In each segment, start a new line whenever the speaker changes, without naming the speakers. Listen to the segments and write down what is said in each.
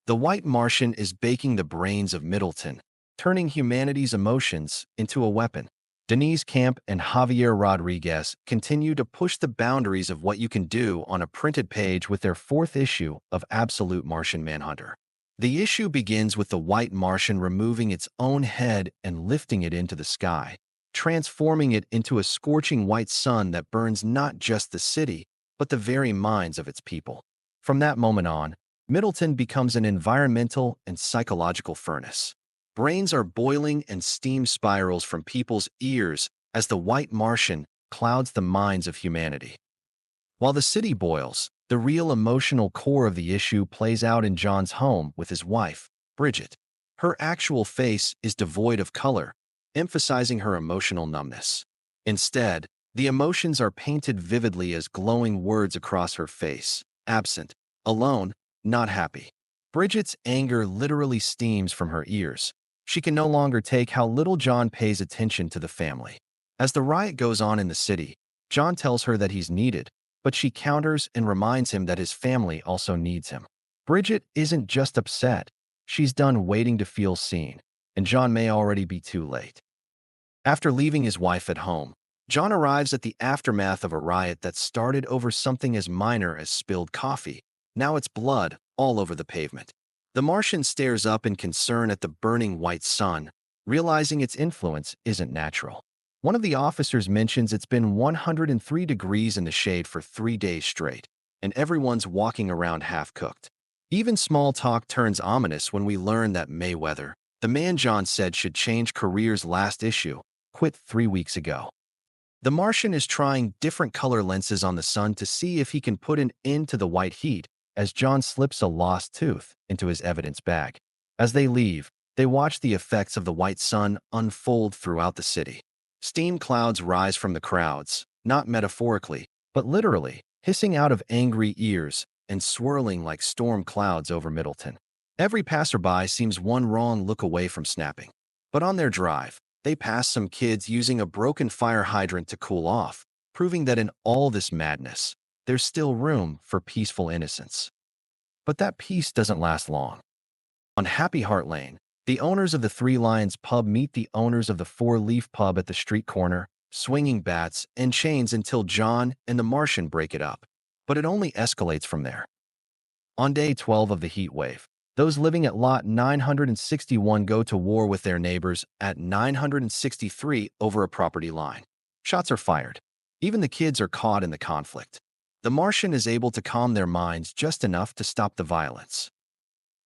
The White Martian is baking the brains of Middleton, turning humanity's emotions into a weapon. Deniz Camp and Javier Rodríguez continue to push the boundaries of what you can do on a printed page with their fourth issue of Absolute Martian Manhunter. The issue begins with the White Martian removing its own head and lifting it into the sky, transforming it into a scorching white sun that burns not just the city, but the very minds of its people. From that moment on, Middleton becomes an environmental and psychological furnace. Brains are boiling and steam spirals from people's ears as the White Martian clouds the minds of humanity. While the city boils, the real emotional core of the issue plays out in John's home with his wife, Bridget. Her actual face is devoid of color, emphasizing her emotional numbness. Instead, the emotions are painted vividly as glowing words across her face: absent, alone, not happy. Bridget's anger literally steams from her ears. She can no longer take how little John pays attention to the family. As the riot goes on in the city, John tells her that he's needed, but she counters and reminds him that his family also needs him. Bridget isn't just upset, she's done waiting to feel seen, and John may already be too late. After leaving his wife at home, John arrives at the aftermath of a riot that started over something as minor as spilled coffee. Now it's blood all over the pavement. The Martian stares up in concern at the burning white sun, realizing its influence isn't natural. One of the officers mentions it's been 103 degrees in the shade for 3 days straight, and everyone's walking around half-cooked. Even small talk turns ominous when we learn that Mayweather, the man John said should change careers last issue, quit 3 weeks ago. The Martian is trying different color lenses on the sun to see if he can put an end to the white heat as John slips a lost tooth into his evidence bag. As they leave, they watch the effects of the white sun unfold throughout the city. Steam clouds rise from the crowds, not metaphorically, but literally, hissing out of angry ears and swirling like storm clouds over Middleton. Every passerby seems one wrong look away from snapping. But on their drive, they pass some kids using a broken fire hydrant to cool off, proving that in all this madness, there's still room for peaceful innocence. But that peace doesn't last long. On Happy Heart Lane, the owners of the Three Lions pub meet the owners of the Four Leaf pub at the street corner, swinging bats and chains until John and the Martian break it up. But it only escalates from there. On day 12 of the heat wave, those living at lot 961 go to war with their neighbors at 963 over a property line. Shots are fired. Even the kids are caught in the conflict. The Martian is able to calm their minds just enough to stop the violence.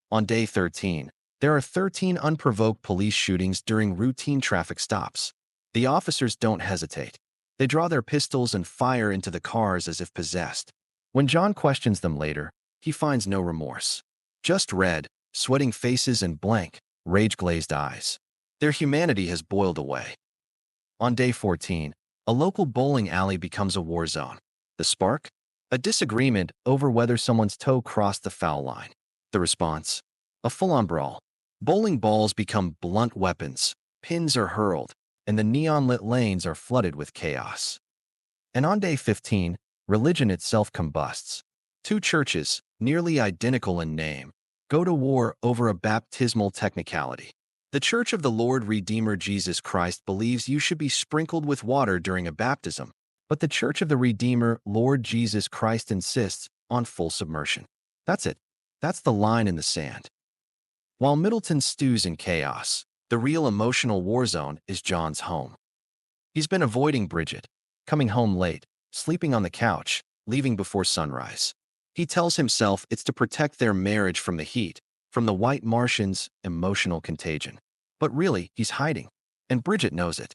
On day 13, there are 13 unprovoked police shootings during routine traffic stops. The officers don't hesitate. They draw their pistols and fire into the cars as if possessed. When John questions them later, he finds no remorse. Just red, sweating faces and blank, rage-glazed eyes. Their humanity has boiled away. On day 14, a local bowling alley becomes a war zone. The spark? A disagreement over whether someone's toe crossed the foul line. The response? A full-on brawl. Bowling balls become blunt weapons, pins are hurled, and the neon-lit lanes are flooded with chaos. And on day 15, religion itself combusts. Two churches, nearly identical in name, go to war over a baptismal technicality. The Church of the Lord Redeemer Jesus Christ believes you should be sprinkled with water during a baptism, but the Church of the Redeemer Lord Jesus Christ insists on full submersion. That's it. That's the line in the sand. While Middleton stews in chaos, the real emotional war zone is John's home. He's been avoiding Bridget, coming home late, sleeping on the couch, leaving before sunrise. He tells himself it's to protect their marriage from the heat, from the White Martian's emotional contagion. But really, he's hiding, and Bridget knows it.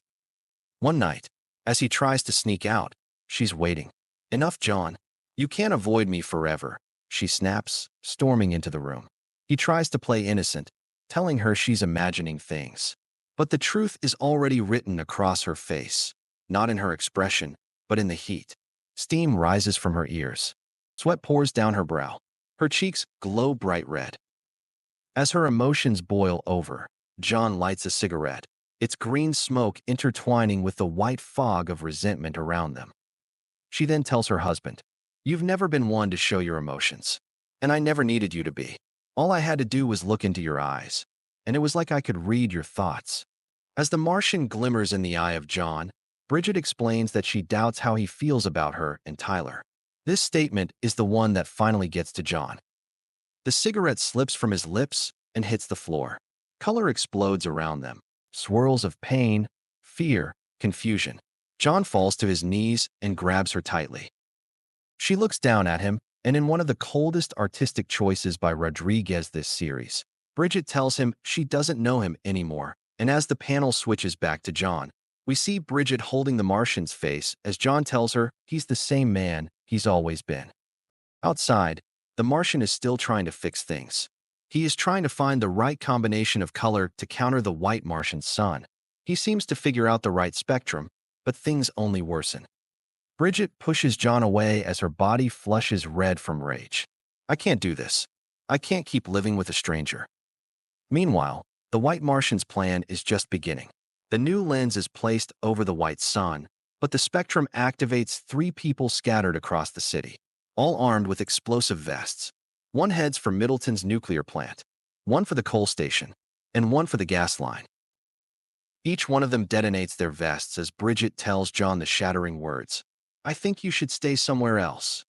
One night, as he tries to sneak out, she's waiting. "Enough, John. You can't avoid me forever," she snaps, storming into the room. He tries to play innocent, telling her she's imagining things. But the truth is already written across her face, not in her expression, but in the heat. Steam rises from her ears. Sweat pours down her brow. Her cheeks glow bright red. As her emotions boil over, John lights a cigarette, its green smoke intertwining with the white fog of resentment around them. She then tells her husband, "You've never been one to show your emotions, and I never needed you to be. All I had to do was look into your eyes, and it was like I could read your thoughts. As the Martian glimmers in the eye of John, Bridget explains that she doubts how he feels about her and Tyler. This statement is the one that finally gets to John. The cigarette slips from his lips and hits the floor. Color explodes around them. Swirls of pain, fear, confusion. John falls to his knees and grabs her tightly. She looks down at him, and in one of the coldest artistic choices by Rodriguez this series, Bridget tells him she doesn't know him anymore, and as the panel switches back to John, we see Bridget holding the Martian's face as John tells her he's the same man he's always been. Outside, the Martian is still trying to fix things. He is trying to find the right combination of color to counter the White Martian's sun. He seems to figure out the right spectrum, but things only worsen. Bridget pushes John away as her body flushes red from rage. I can't do this. I can't keep living with a stranger. Meanwhile, the White Martian's plan is just beginning. The new lens is placed over the white sun, but the spectrum activates 3 people scattered across the city, all armed with explosive vests. One heads for Middleton's nuclear plant, one for the coal station, and one for the gas line. Each one of them detonates their vests as Bridget tells John the shattering words, "I think you should stay somewhere else."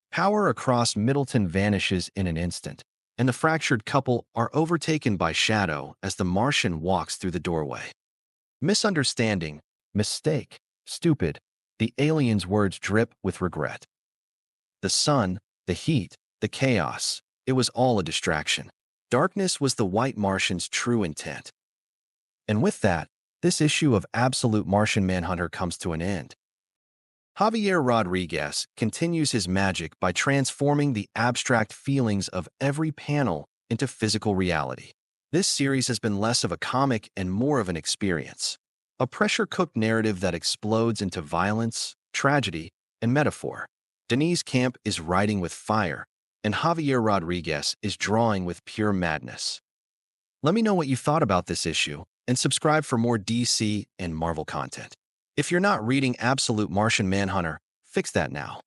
Power across Middleton vanishes in an instant, and the fractured couple are overtaken by shadow as the Martian walks through the doorway. Misunderstanding, mistake, stupid, the alien's words drip with regret. The sun, the heat, the chaos, it was all a distraction. Darkness was the White Martian's true intent. And with that, this issue of Absolute Martian Manhunter comes to an end. Javier Rodríguez continues his magic by transforming the abstract feelings of every panel into physical reality. This series has been less of a comic and more of an experience, a pressure-cooked narrative that explodes into violence, tragedy, and metaphor. Deniz Camp is writing with fire, and Javier Rodríguez is drawing with pure madness. Let me know what you thought about this issue, and subscribe for more DC and Marvel content. If you're not reading Absolute Martian Manhunter, fix that now.